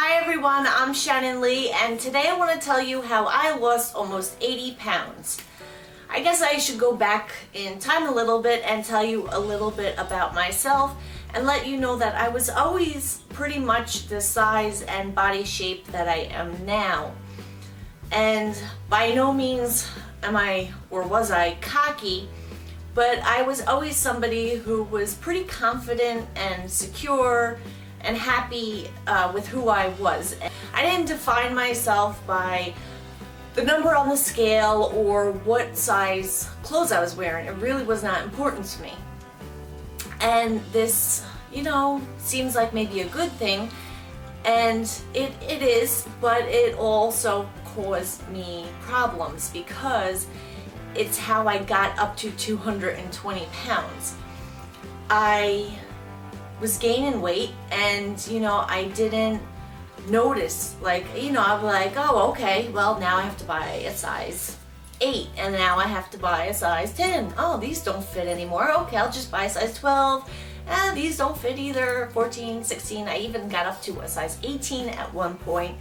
Hi everyone, I'm Shannon Lee, and today I want to tell you how I lost almost 80 pounds. I guess I should go back in time a little bit and tell you a little bit about myself and let you know that I was always pretty much the size and body shape that I am now. And by no means am I, or was I, cocky, but I was always somebody who was pretty confident and secure and happy with who I was. I didn't define myself by the number on the scale or what size clothes I was wearing. It really was not important to me. And this, seems like maybe a good thing, and it is, but it also caused me problems because it's how I got up to 220 pounds. I was gaining weight and I didn't notice, I'd be like, oh, okay, well, now I have to buy a size 8 and now I have to buy a size 10. Oh, these don't fit anymore. Okay, I'll just buy a size 12. These don't fit either. 14, 16. I even got up to a size 18 at one point.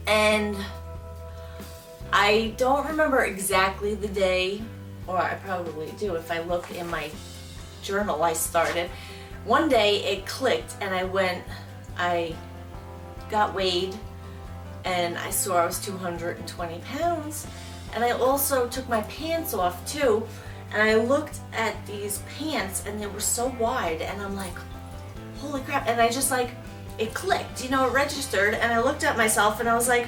And I don't remember exactly the day, or I probably do if I look in my journal I started. One day it clicked and I got weighed and I saw I was 220 pounds, and I also took my pants off too, and I looked at these pants and they were so wide and I'm like, holy crap, and I just it clicked, it registered, and I looked at myself and I was like,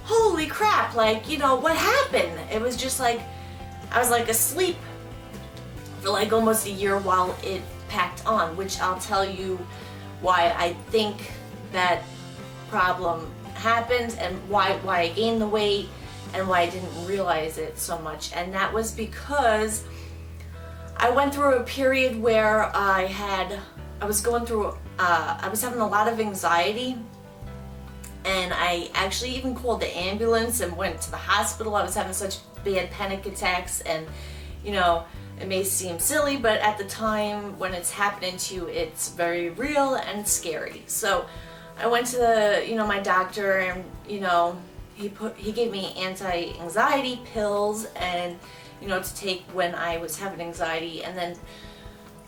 holy crap, what happened? It was just I was asleep for almost a year while it packed on, which I'll tell you why I think that problem happened and why I gained the weight and why I didn't realize it so much. And that was because I went through a period where I was having a lot of anxiety, and I actually even called the ambulance and went to the hospital. I was having such bad panic attacks, and it may seem silly, but at the time when it's happening to you, it's very real and scary. So I went to my doctor, and he gave me anti-anxiety pills and to take when I was having anxiety, and then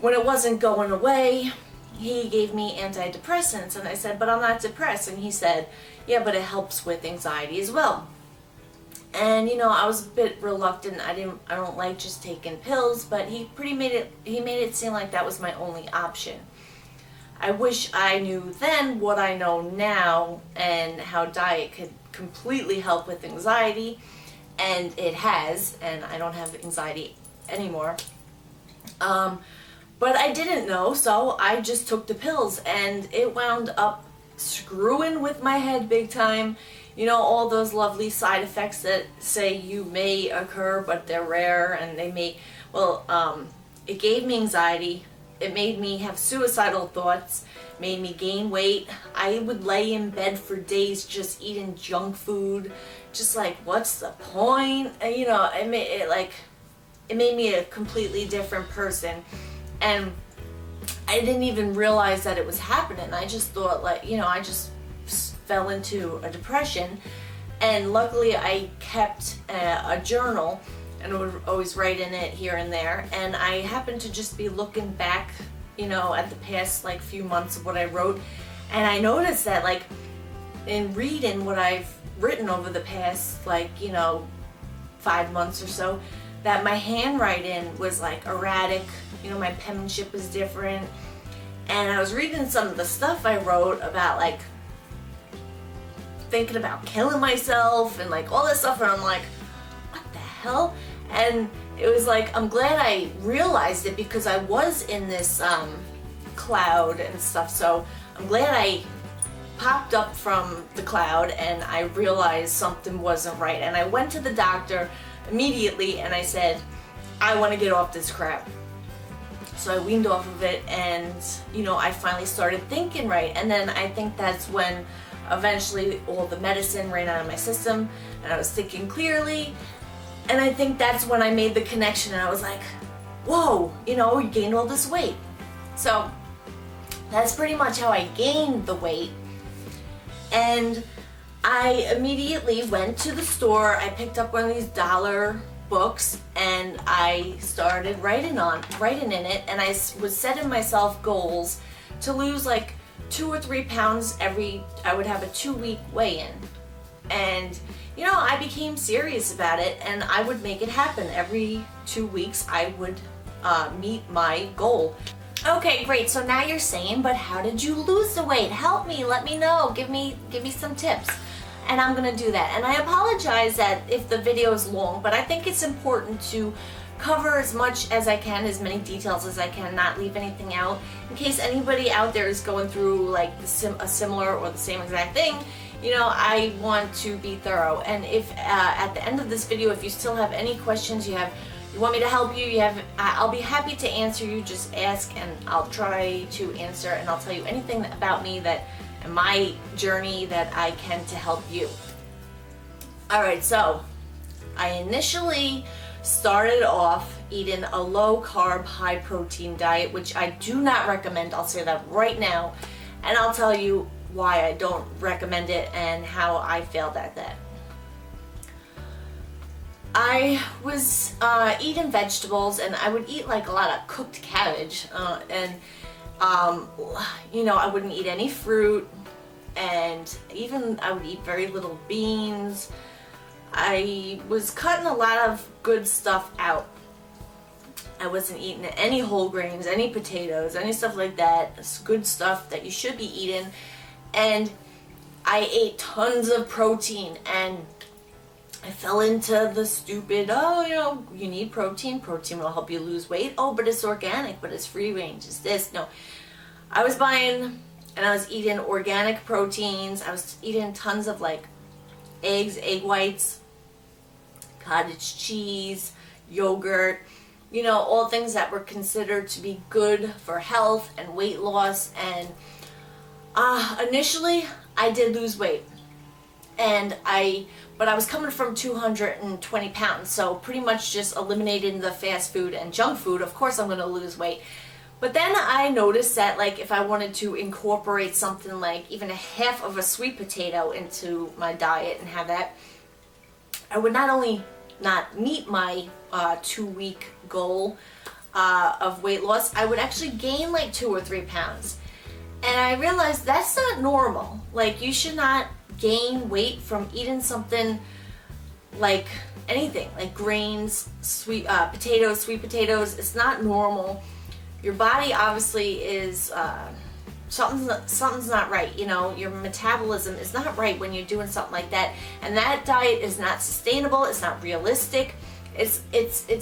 when it wasn't going away, he gave me antidepressants, and I said, but I'm not depressed, and he said, yeah, but it helps with anxiety as well. And I was a bit reluctant. I don't like just taking pills, but he made it seem like that was my only option. I wish I knew then what I know now, and how diet could completely help with anxiety, and it has, and I don't have anxiety anymore. But I didn't know, so I just took the pills, and it wound up screwing with my head big time. All those lovely side effects that say you may occur, but they're rare, and they may, it gave me anxiety. It made me have suicidal thoughts, made me gain weight. I would lay in bed for days just eating junk food, just what's the point? It made me a completely different person, and I didn't even realize that it was happening. I just thought I just fell into a depression, and luckily I kept a journal and I would always write in it here and there, and I happened to just be looking back at the past few months of what I wrote, and I noticed that in reading what I've written over the past 5 months or so, that my handwriting was erratic, my penmanship was different, and I was reading some of the stuff I wrote about thinking about killing myself and all this stuff, and I'm like, what the hell? And it was I'm glad I realized it, because I was in this cloud and stuff, so I'm glad I popped up from the cloud and I realized something wasn't right, and I went to the doctor immediately and I said, I want to get off this crap. So I weaned off of it, and I finally started thinking right, and then I think that's when eventually all the medicine ran out of my system and I was thinking clearly, and I think that's when I made the connection, and I was like, whoa, you gained all this weight. So that's pretty much how I gained the weight. And I immediately went to the store. I picked up one of these dollar books and I started writing in it, and I was setting myself goals to lose like 2 or 3 pounds I would have a 2-week weigh-in. And you know, I became serious about it, and I would make it happen. Every 2 weeks I would meet my goal. Okay, great. So now you're saying, but how did you lose the weight? Help me, let me know, give me some tips. And I'm gonna do that. And I apologize that if the video is long, but I think it's important to cover as much as I can, as many details as I can, not leave anything out, in case anybody out there is going through like a similar or the same exact thing. You know, I want to be thorough. And if at the end of this video, if you still have any questions, you want me to help you, I'll be happy to answer you. Just ask and I'll try to answer, and I'll tell you anything about me and my journey that I can to help you. Alright, so I initially started off eating a low carb, high protein diet, which I do not recommend. I'll say that right now, and I'll tell you why I don't recommend it and how I failed at that. I was eating vegetables, and I would eat like a lot of cooked cabbage, you know, I wouldn't eat any fruit, and even I would eat very little beans. I was cutting a lot of good stuff out. I wasn't eating any whole grains, any potatoes, any stuff like that. It's good stuff that you should be eating. And I ate tons of protein, and I fell into the stupid, oh, you know, you need protein. Protein will help you lose weight. Oh, but it's organic, but it's free range. It's this. No. I was buying and I was eating organic proteins. I was eating tons of like eggs, egg whites, cottage cheese, yogurt, you know, all things that were considered to be good for health and weight loss. And initially I did lose weight, but I was coming from 220 pounds, so pretty much just eliminating the fast food and junk food. Of course I'm going to lose weight. But then I noticed that, like, if I wanted to incorporate something like even a half of a sweet potato into my diet and have that, I would not only not meet my 2-week goal of weight loss, I would actually gain like 2 or 3 pounds. And I realized that's not normal. Like, you should not gain weight from eating something like anything, like grains, sweet potatoes. It's not normal. Your body obviously is something's not right. You know, your metabolism is not right when you're doing something like that, and that diet is not sustainable. It's not realistic. It's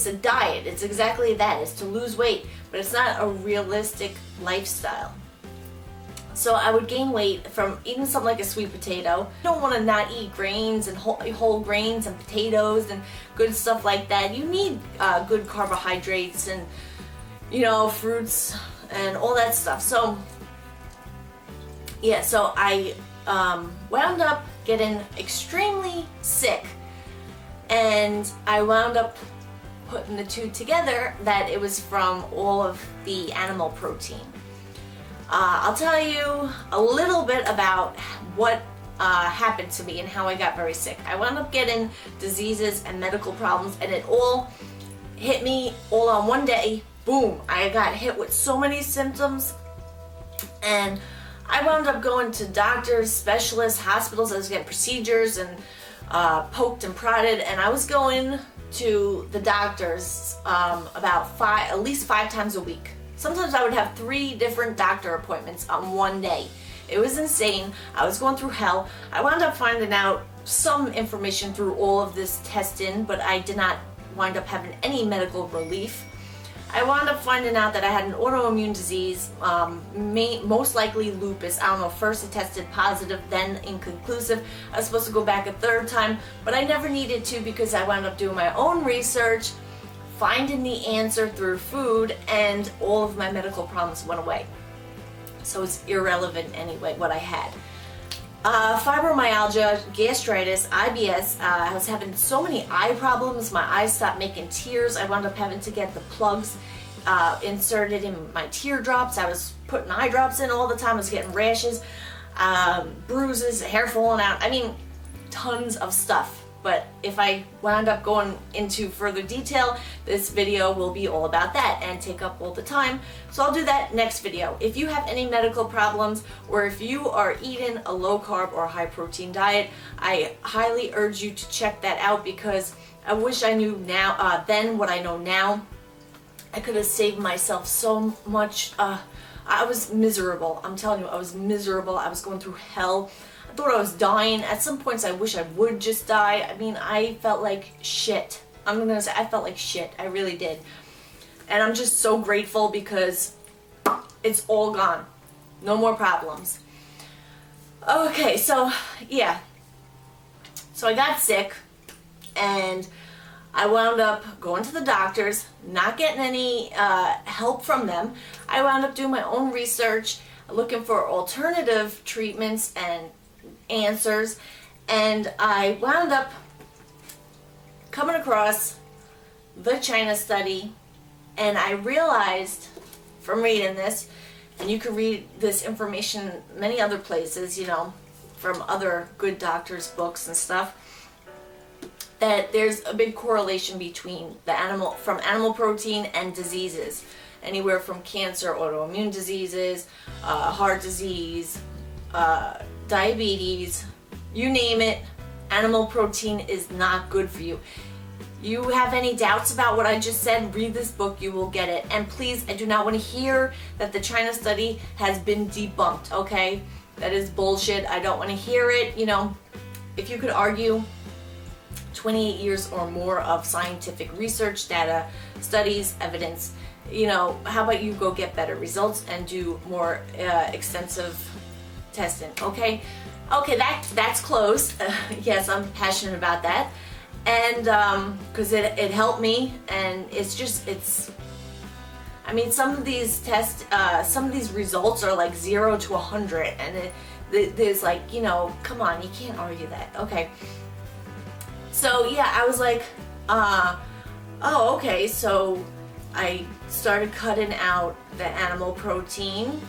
a diet. It's exactly that. It's to lose weight, but it's not a realistic lifestyle. So I would gain weight from eating something like a sweet potato. You don't want to not eat grains and whole grains and potatoes and good stuff like that. You need good carbohydrates and, you know, fruits and all that stuff. So yeah, so I wound up getting extremely sick, and I wound up putting the two together that it was from all of the animal protein. I'll tell you a little bit about what happened to me and how I got very sick. I wound up getting diseases and medical problems, and it all hit me all on one day. Boom! I got hit with so many symptoms, and I wound up going to doctors, specialists, hospitals. I was getting procedures and poked and prodded, and I was going to the doctors at least 5 times a week. Sometimes I would have 3 different doctor appointments on one day. It was insane. I was going through hell. I wound up finding out some information through all of this testing, but I did not wind up having any medical relief. I wound up finding out that I had an autoimmune disease, most likely lupus. I don't know, first it tested positive, then inconclusive. I was supposed to go back a 3rd time, but I never needed to because I wound up doing my own research, finding the answer through food, and all of my medical problems went away. So it's irrelevant anyway what I had. Fibromyalgia, gastritis, IBS. I was having so many eye problems. My eyes stopped making tears. I wound up having to get the plugs inserted in my teardrops. I was putting eye drops in all the time. I was getting rashes. bruises, hair falling out. I mean, tons of stuff. But if I wound up going into further detail, this video will be all about that and take up all the time. So I'll do that next video. If you have any medical problems, or if you are eating a low carb or high protein diet, I highly urge you to check that out, because I wish I knew now, then what I know now. I could have saved myself so much. I was miserable. I'm telling you, I was miserable. I was going through hell. I thought I was dying. At some points I wish I would just die. I mean, I felt like shit. I'm gonna say I felt like shit. I really did. And I'm just so grateful because it's all gone. No more problems. Okay, so yeah. So I got sick and I wound up going to the doctors, not getting any help from them. I wound up doing my own research, looking for alternative treatments and answers, and I wound up coming across the China study, and I realized from reading this, and you can read this information many other places, you know, from other good doctors' books and stuff, that there's a big correlation between the animal protein and diseases, anywhere from cancer, autoimmune diseases, heart disease, diabetes, you name it. Animal protein is not good for you. You have any doubts about what I just said, read this book, you will get it. And please, I do not want to hear that the China study has been debunked, okay? That is bullshit. I don't want to hear it. You know, if you could argue 28 years or more of scientific research, data, studies, evidence, you know, how about you go get better results and do more extensive testing, okay? Okay, that's closed. Yes, I'm passionate about that. And because it helped me, and I mean, some of these tests, some of these results are like 0 to 100, and there's like, you know, come on, you can't argue that, okay? So yeah, I was like, oh, okay, so I started cutting out the animal protein,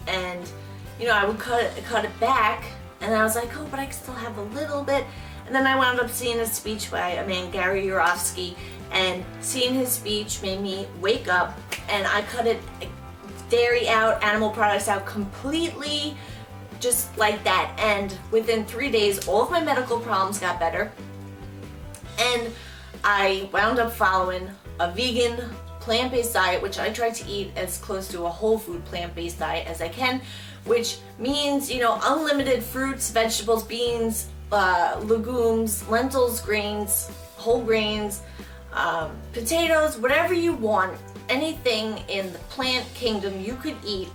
and you know, I would cut it back, and I was like, oh, but I can still have a little bit. And then I wound up seeing a speech by a man, Gary Yourofsky, and seeing his speech made me wake up, and I cut it, dairy out, animal products out completely, just like that. And within 3 days, all of my medical problems got better, and I wound up following a vegan plant-based diet, which I try to eat as close to a whole food plant-based diet as I can, which means, you know, unlimited fruits, vegetables, beans, legumes, lentils, grains, whole grains, potatoes, whatever you want, anything in the plant kingdom you could eat.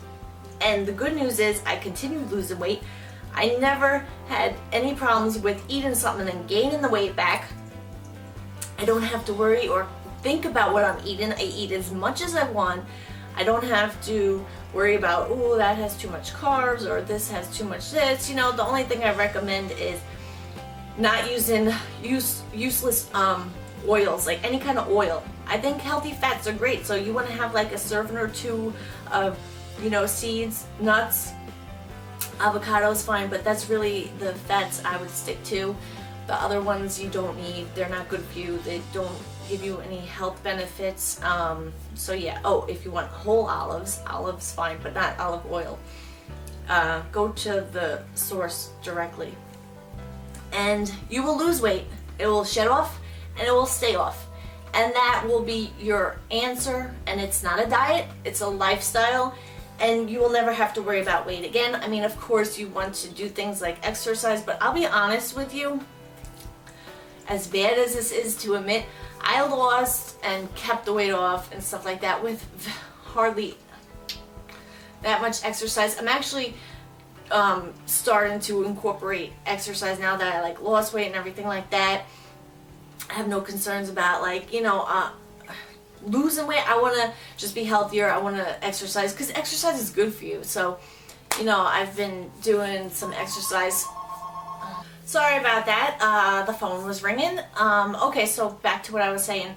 And the good news is I continued losing weight. I never had any problems with eating something and gaining the weight back. I don't have to worry or think about what I'm eating. I eat as much as I want. I don't have to worry about, oh, that has too much carbs, or this has too much this. You know, the only thing I recommend is not using useless oils, like any kind of oil. I think healthy fats are great, so you want to have like a serving or two of, you know, seeds, nuts, avocados, fine, but that's really the fats I would stick to. The other ones you don't need, they're not good for you, they don't give you any health benefits. So yeah, oh, if you want whole olives fine, but not olive oil. Go to the source directly. And you will lose weight. It will shed off and it will stay off. And that will be your answer. And it's not a diet, it's a lifestyle. And you will never have to worry about weight again. I mean, of course you want to do things like exercise, but I'll be honest with you, as bad as this is to admit, I lost and kept the weight off and stuff like that with hardly that much exercise. I'm actually starting to incorporate exercise now that I like lost weight and everything like that. I have no concerns about, like, you know, losing weight. I want to just be healthier. I want to exercise because exercise is good for you. So, you know, I've been doing some exercise. Sorry about that. The phone was ringing. Okay, so back to what I was saying.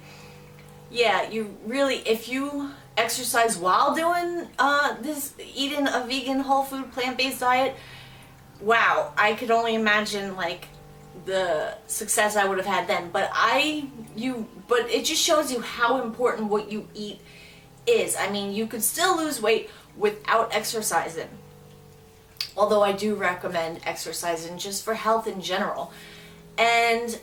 Yeah, you really, if you exercise while doing this, eating a vegan, whole food, plant-based diet, wow, I could only imagine like the success I would have had then. But it just shows you how important what you eat is. I mean, you could still lose weight without exercising. Although I do recommend exercising just for health in general. And,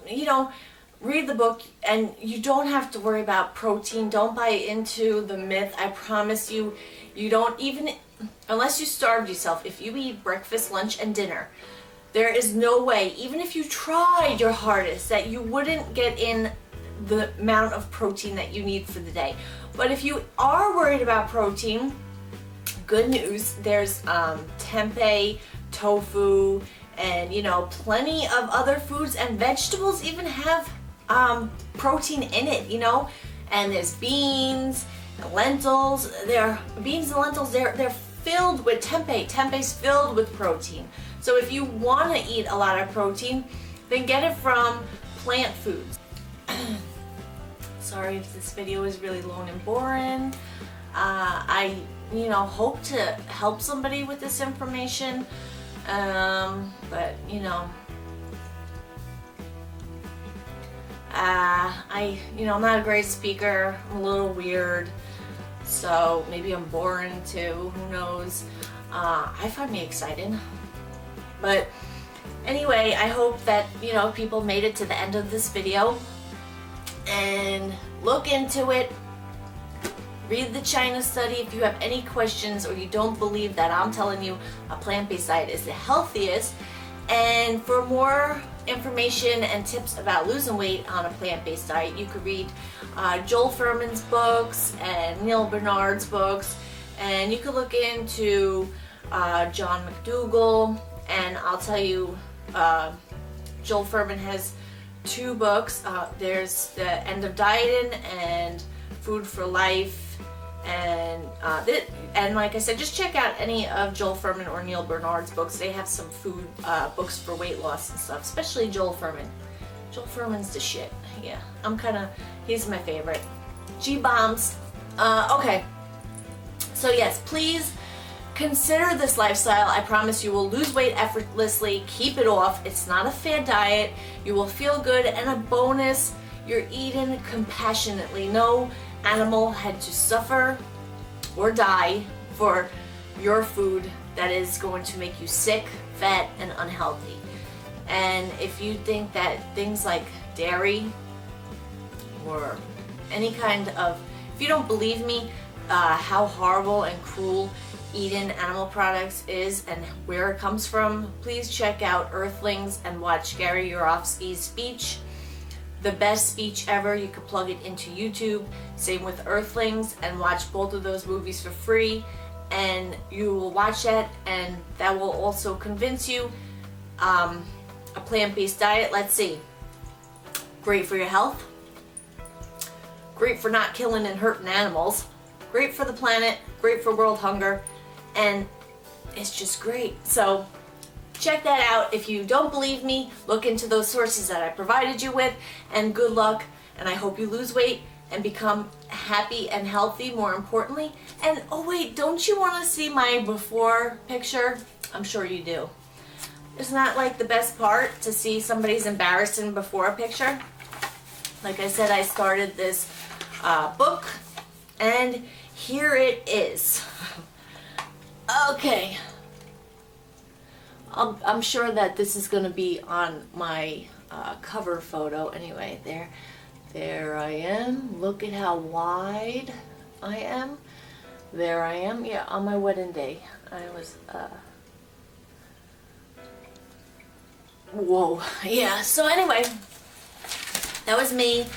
you know, read the book, and you don't have to worry about protein. Don't buy into the myth. I promise you, you don't even, unless you starved yourself, if you eat breakfast, lunch, and dinner, there is no way, even if you tried your hardest, that you wouldn't get in the amount of protein that you need for the day. But if you are worried about protein, good news, there's tempeh, tofu, and, you know, plenty of other foods, and vegetables even have protein in it, you know. And there's beans, lentils. Beans and lentils, they're filled with tempeh. Tempeh's filled with protein. So if you want to eat a lot of protein, then get it from plant foods. Sorry if this video is really long and boring. I, you know, hope to help somebody with this information. But, you know, I'm not a great speaker. I'm a little weird, so maybe I'm boring too, who knows. I find me exciting. But anyway, I hope that, you know, people made it to the end of this video and look into it. Read the China study if you have any questions or you don't believe that I'm telling you a plant-based diet is the healthiest. And for more information and tips about losing weight on a plant-based diet, you could read Joel Fuhrman's books and Neil Bernard's books, and you could look into John McDougall. And I'll tell you, Joel Fuhrman has 2 books. There's The End of Dieting and Food for Life. And like I said, just check out any of Joel Fuhrman or Neil Bernard's books. They have some food books for weight loss and stuff, especially Joel Fuhrman. Joel Fuhrman's the shit. Yeah, he's my favorite. G-bombs. Okay, so yes, please consider this lifestyle. I promise you will lose weight effortlessly. Keep it off. It's not a fad diet. You will feel good, and a bonus, you're eating compassionately. No animal had to suffer or die for your food that is going to make you sick, fat, and unhealthy. And if you think that things like dairy or any kind of, if you don't believe me how horrible and cruel eating animal products is and where it comes from, please check out Earthlings and watch Gary Yourofsky's speech. The best speech ever. You could plug it into YouTube. Same with Earthlings, and watch both of those movies for free, and you will watch that, and that will also convince you. A plant-based diet, let's see, great for your health, great for not killing and hurting animals, great for the planet, great for world hunger, and it's just great. So check that out. If you don't believe me, look into those sources that I provided you with, and good luck, and I hope you lose weight and become happy and healthy, more importantly. And oh wait, don't you want to see my before picture? I'm sure you do. Isn't that like the best part, to see somebody's embarrassing before picture? Like I said, I started this book, and here it is. Okay. I'm sure that this is going to be on my cover photo. Anyway, there I am. Look at how wide I am. There I am. Yeah, on my wedding day. I was, whoa. Yeah, so anyway, that was me.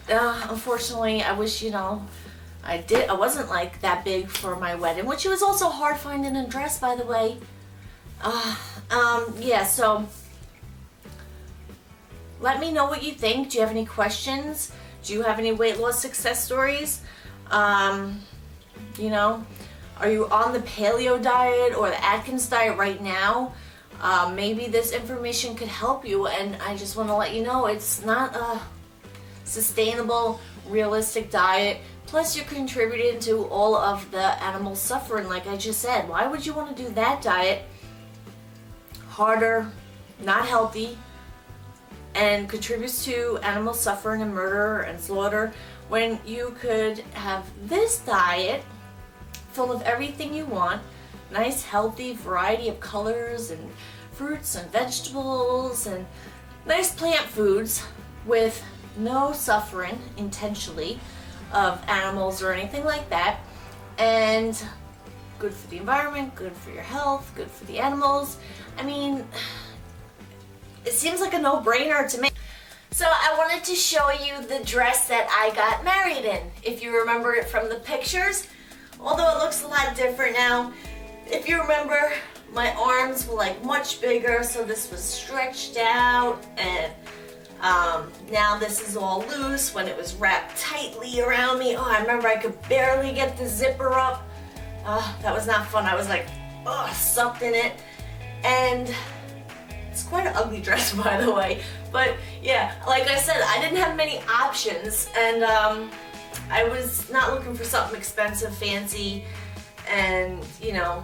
Unfortunately, I wish, you know, I wasn't like that big for my wedding, which it was also hard finding a dress, by the way. Yeah, so let me know what you think. Do you have any questions? Do you have any weight loss success stories? You know, are you on the paleo diet or the Atkins diet right now? Maybe this information could help you, and I just want to let you know it's not a sustainable, realistic diet. Plus, you're contributing to all of the animal suffering, like I just said. Why would you want to do that diet harder, not healthy, and contributes to animal suffering and murder and slaughter, when you could have this diet full of everything you want, nice healthy variety of colors and fruits and vegetables and nice plant foods with no suffering intentionally of animals or anything like that, and good for the environment, good for your health, good for the animals. I mean, it seems like a no-brainer to me. So I wanted to show you the dress that I got married in. If you remember it from the pictures, although it looks a lot different now. If you remember, my arms were like much bigger, so this was stretched out, and now this is all loose when it was wrapped tightly around me. Oh, I remember I could barely get the zipper up. That was not fun. I was like, sucked in it. And it's quite an ugly dress, by the way. But yeah, like I said, I didn't have many options, and I was not looking for something expensive, fancy, and you know,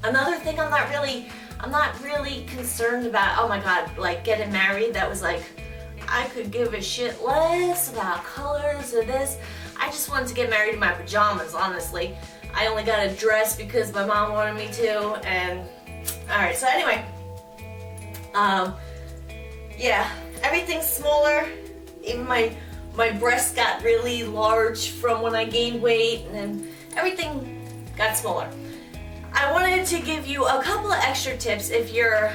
another thing I'm not really concerned about. Oh my God, like getting married, that was like, I could give a shit less about colors or this. I just wanted to get married in my pajamas, honestly. I only got a dress because my mom wanted me to, and alright, so anyway, yeah, everything's smaller. Even my breasts got really large from when I gained weight, and then everything got smaller. I wanted to give you a couple of extra tips if you're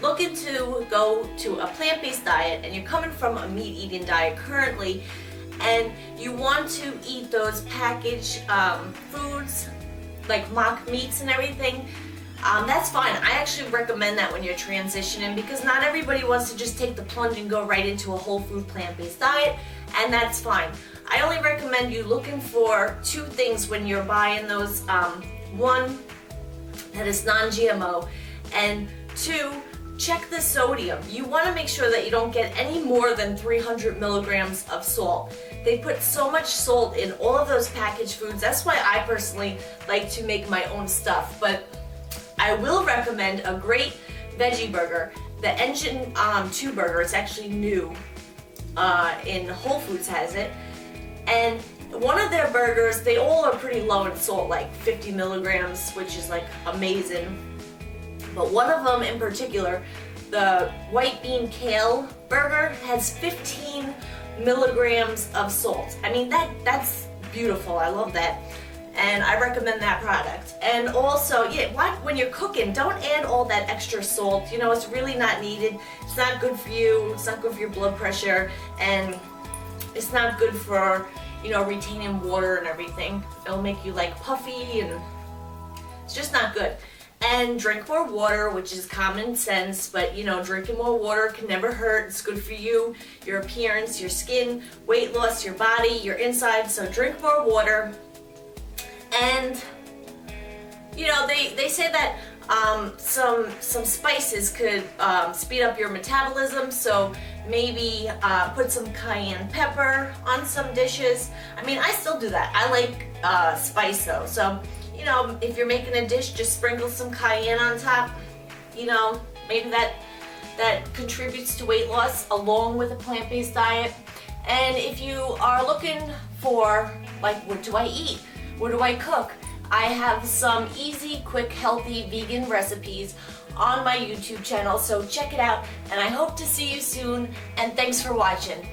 looking to go to a plant-based diet and you're coming from a meat-eating diet currently, and you want to eat those packaged foods like mock meats and everything. That's fine. I actually recommend that when you're transitioning, because not everybody wants to just take the plunge and go right into a whole food plant-based diet, and that's fine. I only recommend you looking for two things when you're buying those. One, that is non-GMO, and two, check the sodium. You want to make sure that you don't get any more than 300 milligrams of salt. They put so much salt in all of those packaged foods. That's why I personally like to make my own stuff. But I will recommend a great veggie burger. The Engine 2 burger, it's actually new. In Whole Foods has it. And one of their burgers, they all are pretty low in salt, like 50 milligrams, which is like amazing. But one of them in particular, the white bean kale burger, has 15 milligrams of salt. I mean, that's beautiful. I love that. And I recommend that product. And also, yeah, when you're cooking, don't add all that extra salt. You know, it's really not needed. It's not good for you. It's not good for your blood pressure. And it's not good for, you know, retaining water and everything. It'll make you like puffy, and it's just not good. And drink more water, which is common sense, but you know, drinking more water can never hurt. It's good for you, your appearance, your skin, weight loss, your body, your inside. So drink more water. And you know, they say that some spices could speed up your metabolism, so maybe put some cayenne pepper on some dishes. I mean, I still do that. I like spice though, so you know, if you're making a dish, just sprinkle some cayenne on top. You know, maybe that contributes to weight loss along with a plant-based diet. And if you are looking for, like, what do I eat? What do I cook? I have some easy, quick, healthy vegan recipes on my YouTube channel, so check it out, and I hope to see you soon, and thanks for watching.